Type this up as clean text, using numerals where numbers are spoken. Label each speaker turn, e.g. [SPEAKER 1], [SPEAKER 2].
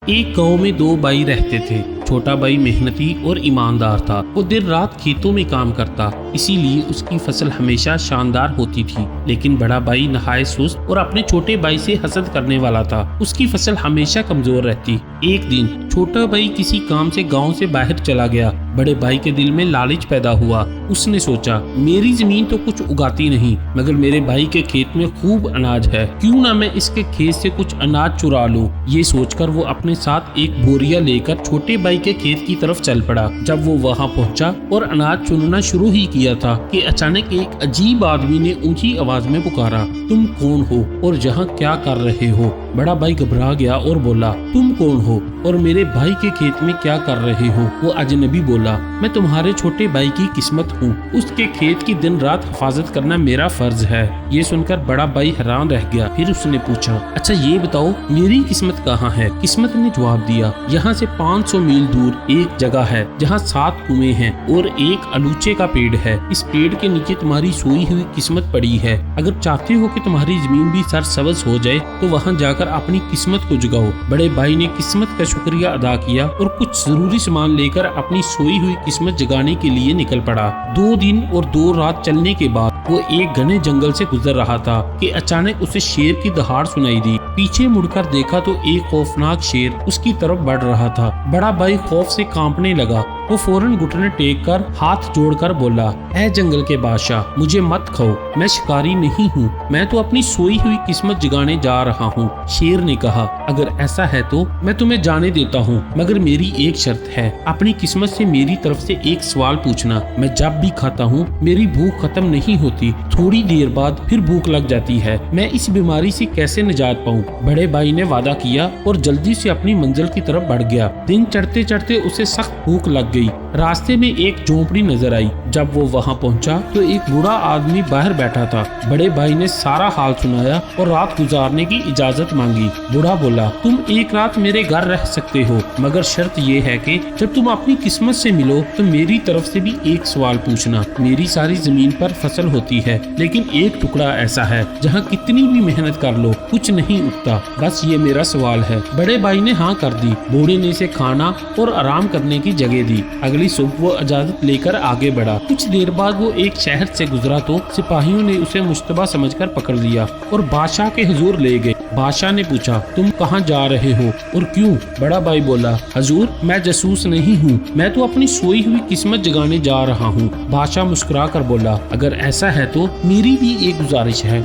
[SPEAKER 1] ایک گاؤں میں دو بھائی رہتے تھے۔ چھوٹا بھائی محنتی اور ایماندار تھا۔ وہ دن رات کھیتوں میں کام کرتا، اسی لیے اس کی فصل ہمیشہ شاندار ہوتی تھی۔ لیکن بڑا بھائی نہایت سست اور اپنے چھوٹے بھائی سے حسد کرنے والا تھا۔ اس کی فصل ہمیشہ کمزور رہتی۔ ایک دن چھوٹا بھائی کسی کام سے گاؤں سے باہر چلا گیا۔ بڑے بھائی کے دل میں لالچ پیدا ہوا۔ اس نے سوچا، میری زمین تو کچھ اگاتی نہیں، مگر میرے بھائی کے کھیت میں خوب اناج ہے، کیوں نہ میں اس کے کھیت سے کچھ اناج چرا لوں۔ یہ سوچ کر وہ اپنے ساتھ ایک بوریا لے کر چھوٹے بھائی کے کھیت کی طرف چل پڑا۔ جب وہ وہاں پہنچا اور اناج چننا شروع ہی کیا تھا کہ اچانک ایک عجیب آدمی نے اونچی آواز میں پکارا، تم کون ہو اور یہاں کیا کر رہے ہو؟ بڑا بھائی گھبرا گیا اور بولا، تم کون ہو اور میرے بھائی کے کھیت میں کیا کر رہے ہو؟ وہ اجنبی بولا، میں تمہارے چھوٹے بھائی کی قسمت ہوں، اس کے کھیت کی دن رات حفاظت کرنا میرا فرض ہے۔ یہ سن کر بڑا بھائی حیران رہ گیا۔ پھر اس نے پوچھا، اچھا یہ بتاؤ میری قسمت کہاں ہے؟ قسمت نے جواب دیا، یہاں سے 500 میل دور ایک جگہ ہے جہاں 7 کنویں ہیں اور ایک الوچے کا پیڑ ہے۔ اس پیڑ کے نیچے تمہاری سوئی ہوئی قسمت پڑی ہے۔ اگر چاہتے ہو کہ تمہاری زمین بھی سرسبز ہو جائے تو وہاں جا کر اپنی قسمت کو جگاؤ۔ بڑے بھائی نے قسمت کا شکریہ ادا کیا اور کچھ ضروری سامان لے کر اپنی سوئی ہوئی قسمت جگانے کے لیے نکل پڑا۔ 2 دن اور 2 رات چلنے کے بعد وہ ایک گھنے جنگل سے گزر رہا تھا کہ اچانک اسے شیر کی دہاڑ سنائی دی۔ پیچھے مڑ کر دیکھا تو ایک خوفناک شیر اس کی طرف بڑھ رہا تھا۔ بڑا بھائی خوف سے کانپنے لگا۔ وہ فوراً گھٹنے ٹیک کر ہاتھ جوڑ کر بولا، اے جنگل کے بادشاہ، مجھے مت کھاؤ، میں شکاری نہیں ہوں، میں تو اپنی سوئی ہوئی قسمت جگانے جا رہا ہوں۔ شیر نے کہا، اگر ایسا ہے تو میں تمہیں جانے دیتا ہوں، مگر میری ایک شرط ہے، اپنی قسمت سے میری طرف سے ایک سوال پوچھنا۔ میں جب بھی کھاتا ہوں میری بھوک ختم نہیں ہوتی، تھوڑی دیر بعد پھر بھوک لگ جاتی ہے، میں اس بیماری سے کیسے نجات پاؤں؟ بڑے بھائی نے وعدہ کیا اور جلدی سے اپنی منزل کی طرف بڑھ گیا۔ دن چڑھتے چڑھتے اسے سخت بھوک لگ گئی۔ راستے میں ایک جھونپڑی نظر آئی۔ جب وہ وہاں پہنچا تو ایک بوڑھا آدمی باہر بیٹھا تھا۔ بڑے بھائی نے سارا حال سنایا اور رات گزارنے کی اجازت مانگی۔ بوڑھا بولا، تم ایک رات میرے گھر رہ سکتے ہو، مگر شرط یہ ہے کہ جب تم اپنی قسمت سے ملو تو میری طرف سے بھی ایک سوال پوچھنا۔ میری ساری زمین پر فصل ہوتی ہے، لیکن ایک ٹکڑا ایسا ہے جہاں کتنی بھی محنت کر لو کچھ نہیں اگتا، بس یہ میرا سوال ہے۔ بڑے بھائی نے ہاں کر دی۔ بوڑھے نے اسے کھانا اور آرام کرنے کی جگہ دی۔ اگلی صبح وہ اجازت لے کر آگے بڑھا۔ کچھ دیر بعد وہ ایک شہر سے گزرا تو سپاہیوں نے اسے مشتبہ سمجھ کر پکڑ لیا اور بادشاہ کے حضور لے گئے۔ بادشاہ نے پوچھا، تم کہاں جا رہے ہو اور کیوں؟ بڑا بھائی بولا، حضور میں جاسوس نہیں ہوں، میں تو اپنی سوئی ہوئی قسمت جگانے جا رہا ہوں۔ بادشاہ مسکرا کر بولا، اگر ایسا ہے تو میری بھی ایک گزارش ہے۔